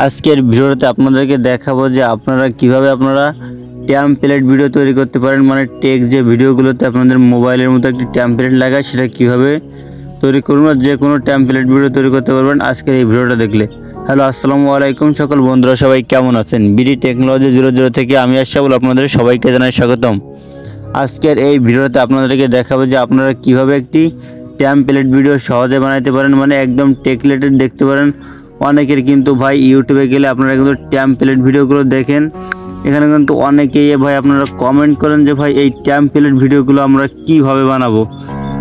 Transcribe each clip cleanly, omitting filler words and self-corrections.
আজকের ভিডিওতে আপনাদেরকে দেখাবো যে আপনারা কিভাবে আপনারা টেমপ্লেট ভিডিও তৈরি করতে পারেন। মানে টেক্সট যে ভিডিওগুলোতে আপনাদের মোবাইলের মতো একটি টেমপ্লেট লাগায় সেটা কিভাবে তৈরি করুন, আর যে কোনো টেমপ্লেট ভিডিও তৈরি করতে পারবেন আজকের এই ভিডিওটা দেখলে। হ্যালো, আসসালামু আলাইকুম সকল বন্ধুরা, সবাই কেমন আছেন? বিডি টেকনোলজি 00 থেকে আমি আশরাফুল আপনাদের সবাইকে জানাই স্বাগতম। আজকের এই ভিডিওতে আপনাদেরকে দেখাবো যে আপনারা কিভাবে একটি টেমপ্লেট ভিডিও সহজে বানাইতে পারেন। মানে একদম টেমপ্লেটেড দেখতে পারেন। অনেকের কিন্তু ভাই ইউটিউবে গেলে আপনারা কিন্তু টেমপ্লেট ভিডিওগুলো দেখেন, এখানে কিন্তু অনেকেই ভাই আপনারা কমেন্ট করেন যে ভাই এই টেমপ্লেট ভিডিওগুলো আমরা কিভাবে বানাবো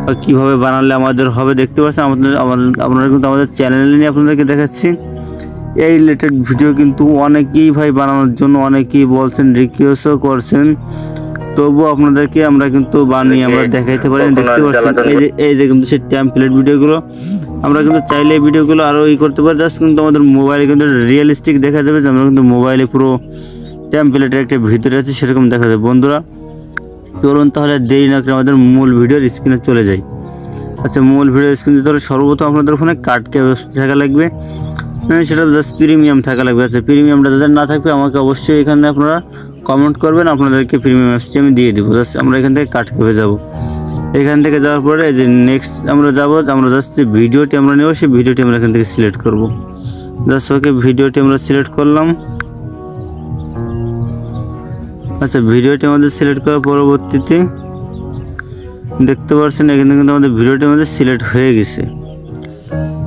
বা কীভাবে বানালে আমাদের হবে। দেখতে পাচ্ছেন আপনারা কিন্তু আমাদের চ্যানেলে নিয়ে আপনাদেরকে দেখাচ্ছি এই রিলেটেড ভিডিও। কিন্তু অনেকেই ভাই বানানোর জন্য অনেকেই বলছেন, রিকোয়েস্টও করছেন, তবুও আপনাদেরকে আমরা কিন্তু বানিয়ে আমরা দেখাইতে পারি। দেখতে পাচ্ছেন এই যে কিন্তু সেই টেমপ্লেট ভিডিওগুলো আমরা কিন্তু চাইলে এই ভিডিওগুলো আরও করতে পারি। জাস্ট কিন্তু আমাদের মোবাইলে কিন্তু রিয়েলিস্টিক দেখা যাবে যে আমরা কিন্তু মোবাইলে পুরো টেমপ্লেটের একটা ভিতরে আছে সেরকম দেখা যাবে। বন্ধুরা চলুন তাহলে দেরি না করে আমাদের মূল ভিডিওর স্ক্রিনে চলে যাই। আচ্ছা, মূল ভিডিওর স্ক্রিনে তাহলে সর্বপ্রথম আপনাদের ফোনে কার্ড ক্যাপাসিটি থাকা লাগবে, সেটা জাস্ট প্রিমিয়াম থাকা লাগবে। আচ্ছা, প্রিমিয়ামটা যাদের না থাকবে আমাকে অবশ্যই এখানে আপনারা কমেন্ট করবেন, আপনাদেরকে প্রিমিয়াম অ্যাপসটি আমি দিয়ে দেবো। জাস্ট আমরা এখান থেকে কাট করে যাব। এখান থেকে যাওয়ার পরে যে নেক্সট আমরা যাবো, আমরা জাস্ট যে ভিডিওটি আমরা নেব সেই ভিডিওটি আমরা এখান থেকে সিলেক্ট করব। জাস্ট ওকে, ভিডিওটি আমরা সিলেক্ট করলাম। আচ্ছা, ভিডিওটি আমাদের সিলেক্ট করার পরবর্তীতে দেখতে পাচ্ছেন এখানে কিন্তু আমাদের ভিডিওটি আমাদের সিলেক্ট হয়ে গেছে।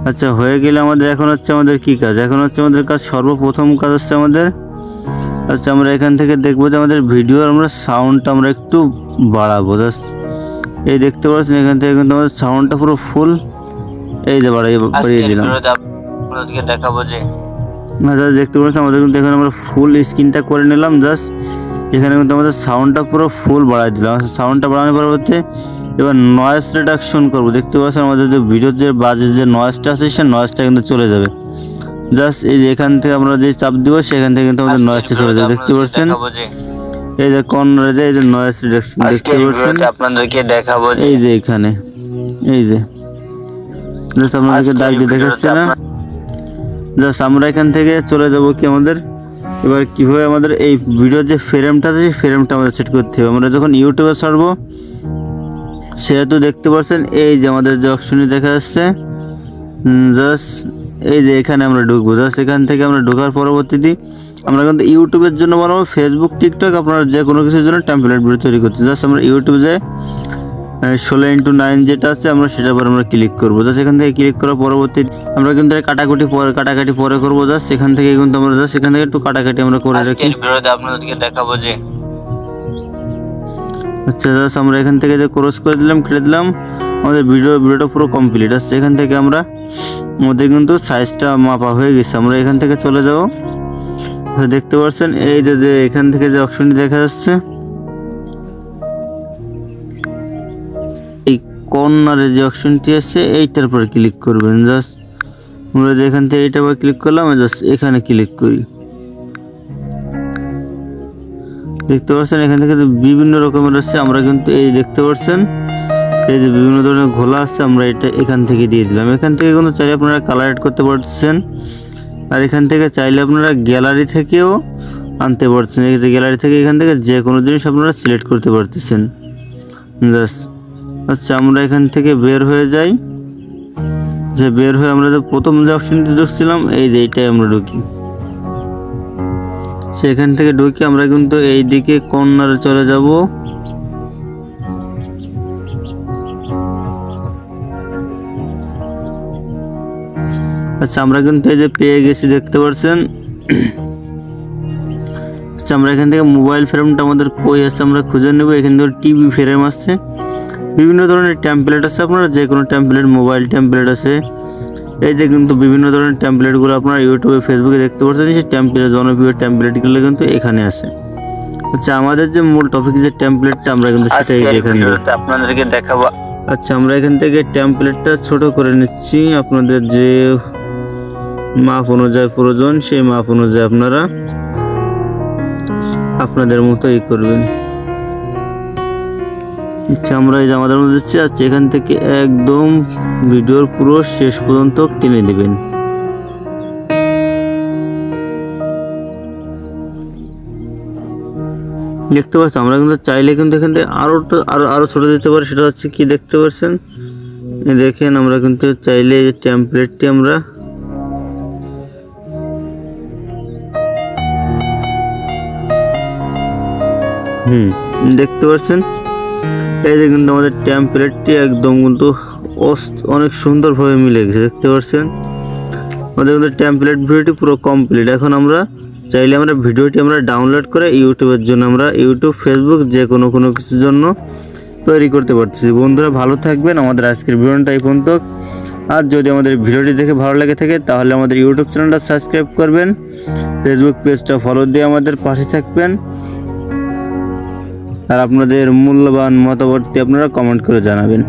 আচ্ছা, হয়ে গেলে আমাদের এখন হচ্ছে আমাদের কি কাজ? এখন হচ্ছে আমাদের কাজ, সর্বপ্রথম কাজ হচ্ছে আমাদের, আচ্ছা আমরা এখান থেকে দেখবো যে আমাদের ভিডিওর আমরা সাউন্ডটা আমরা একটু বাড়াবো। জাস্ট এই দেখতে পাচ্ছেন এখান থেকে কিন্তু আমাদের সাউন্ডটা পুরো ফুল এই যে বাড়িয়ে দিলাম। আপনাদেরকে দেখাবো যে দেখতে পাচ্ছেন আমাদের কিন্তু এখানে আমরা ফুল স্ক্রিনটা করে নিলাম। জাস্ট এখানে কিন্তু আমাদের সাউন্ডটা পুরো ফুল বাড়াই দিলাম। সাউন্ডটা বাড়ানোর পরবর্তী এবার নয়েজ রিডাকশন করবো। দেখতে পাচ্ছেন আমাদের যে ভিডিওর যে বাজে যে নয়েজটা আছে সেই নয়েজটা কিন্তু চলে যাবে। জাস্ট এই যে এখান থেকে আমরা যে চাপ দিব সেখান থেকে কিন্তু আমাদের নয়েজটা চলে যাবে। দেখতে পাচ্ছেন এই যে কর্নারে যে এই যে নয়েজ রিডাকশন দেখতে পাচ্ছেন, আপনাদেরকে দেখাবো এই যে এখানে এই যে জাস্ট আপনাদেরকে দাগ দিয়ে দেখাচ্ছে না। জাস্ট আমরা এখান থেকে চলে যাব কি আমাদের এবার কিভাবে আমাদের এই ভিডিওর যে ফ্রেমটা আছে সেই ফ্রেমটা আমাদের সেট করতে হবে। আমরা যখন ইউটিউবে ছাড়বো সেহেতু দেখতে পাচ্ছেন এই যে আমাদের যে অপশনটি দেখা যাচ্ছে, জাস্ট এই যে এখানে আমরা ঢুকবো। জাস্ট এখান থেকে আমরা ঢোকার পরবর্তীতে আমরা কিন্তু ইউটিউবের জন্য বানাবো, ফেসবুক, টিকটক, আপনারা যে কোনো কিছুর জন্য টেমপ্লেট ভিডিও তৈরি করতে। জাস্ট আমরা ইউটিউবে যে 16:9 যেটা আছে আমরা সেটার উপর আমরা ক্লিক করবো। জাস্ট এখান থেকে ক্লিক করার পরবর্তী আমরা কিন্তু কাটাকাটি পরে করবো। জাস্ট এখান থেকে কিন্তু আমরা জাস্ট এখান থেকে একটু কাটাকাটি আমরা করে রাখি। ভিডিওতে আপনাদেরকে দেখাবো যে আচ্ছা, জাস্ট আমরা এখান থেকে যে ক্রস করে দিলাম, কেটে দিলাম, আমাদের ভিডিওটা পুরো কমপ্লিট আসছে। এখান থেকে আমরা আমাদের কিন্তু সাইজটা মাপা হয়ে গেছে। আমরা এখান থেকে চলে যাব। দেখতে পাচ্ছেন এই যে এখান থেকে যে অপশনটি দেখা যাচ্ছে এই কর্নারে যে অপশনটি আছে এইটার উপর ক্লিক করবেন। জাস্ট আমরা এখান থেকে এইটার উপর ক্লিক করলাম, জাস্ট এখানে ক্লিক করি। দেখতে পাচ্ছেন এখান থেকে বিভিন্ন রকমের আছে। আমরা কিন্তু এই দেখতে পাচ্ছেন এই যে বিভিন্ন ধরনের ঘোলা আছে, আমরা এটা এখান থেকে দিয়ে দিলাম। এখান থেকে কিন্তু চাইলে আপনারা কালার এড করতে পারছেন, আর এখান থেকে চাইলে আপনারা গ্যালারি থেকেও আনতে পারছেন। এই যে গ্যালারি থেকে এখান থেকে যে কোনো জিনিস আপনারা সিলেক্ট করতে পারতেছেন। জাস্ট আচ্ছা, আমরা এখান থেকে বের হয়ে যাই। যে বের হয়ে আমরা যে প্রথম যে অপশনটি ঢুকছিলাম এই যে এইটাই আমরা ঢুকি। সেখান থেকে ঢুকে আমরা কিন্তু এই দিকে কর্নারে চলে যাব। আচ্ছা, আমরা কিন্তু এই যে পেয়ে গেছি, দেখতে পাচ্ছেন। আচ্ছা, আমরা এখান থেকে মোবাইল ফ্রেমটা আমাদের কই আছে আমরা খুঁজে নেব। এখানে ধর টিভি ফ্রেম আছে, বিভিন্ন ধরনের টেমপ্লেট আছে, আপনারা যে কোনো টেমপ্লেট, মোবাইল টেমপ্লেট আছে। এই যে কিন্তু বিভিন্ন ধরনের টেমপ্লেটগুলো আপনারা ইউটিউবে, ফেসবুকে দেখতে পাচ্ছেন। সেই টেমপ্লেট, জনপ্রিয় টেমপ্লেটগুলো কিন্তু এখানে আছে। আচ্ছা, আমাদের যে মূল টপিক যে টেমপ্লেটটা আমরা কিন্তু সেটাই এখানে আপনাদেরকে দেখাবো। আচ্ছা, আমরা এখান থেকে টেমপ্লেটটা ছোট করে নিচ্ছি। আপনাদের যে মাপ অনুযায়ী প্রয়োজন সেই মাপ অনুযায়ী আপনারা আপনাদের মতোই করবেন। আচ্ছা, আমরা এই যে আমাদের মধ্যে দিচ্ছি। আচ্ছা, এখান থেকে একদম ভিডিওর পুরো শেষ পর্যন্ত টেনে দেবেন। দেখতে পাচ্ছেন আমরা কিন্তু চাইলে কিন্তু এখান থেকে আরো ছোট দিতে পারি। সেটা হচ্ছে কি দেখতে পাচ্ছেন, দেখেন আমরা কিন্তু চাইলে এই যে টেমপ্লেটটি আমরা দেখতে পাচ্ছেন, এই যে কিন্তু আমাদের টেমপ্লেটটি একদম কিন্তু অনেক সুন্দরভাবে মিলে গেছে। দেখতে পাচ্ছেন আমাদের কিন্তু টেমপ্লেট ভিডিওটি পুরো কমপ্লিট। এখন আমরা চাইলে আমরা ভিডিওটি আমরা ডাউনলোড করে ইউটিউবের জন্য আমরা ইউটিউব, ফেসবুক যে কোনো কিছুর জন্য তৈরি করতে পারতেছি। বন্ধুরা ভালো থাকবেন, আমাদের আজকের ভিডিওটা এই পর্যন্ত। আর যদি আমাদের ভিডিওটি দেখে ভালো লেগে থাকে তাহলে আমাদের ইউটিউব চ্যানেলটা সাবস্ক্রাইব করবেন, ফেসবুক পেজটা ফলো দিয়ে আমাদের পাশে থাকবেন। আর আপনাদের মূল্যবান মতামতটি আপনারা কমেন্ট করে জানাবেন।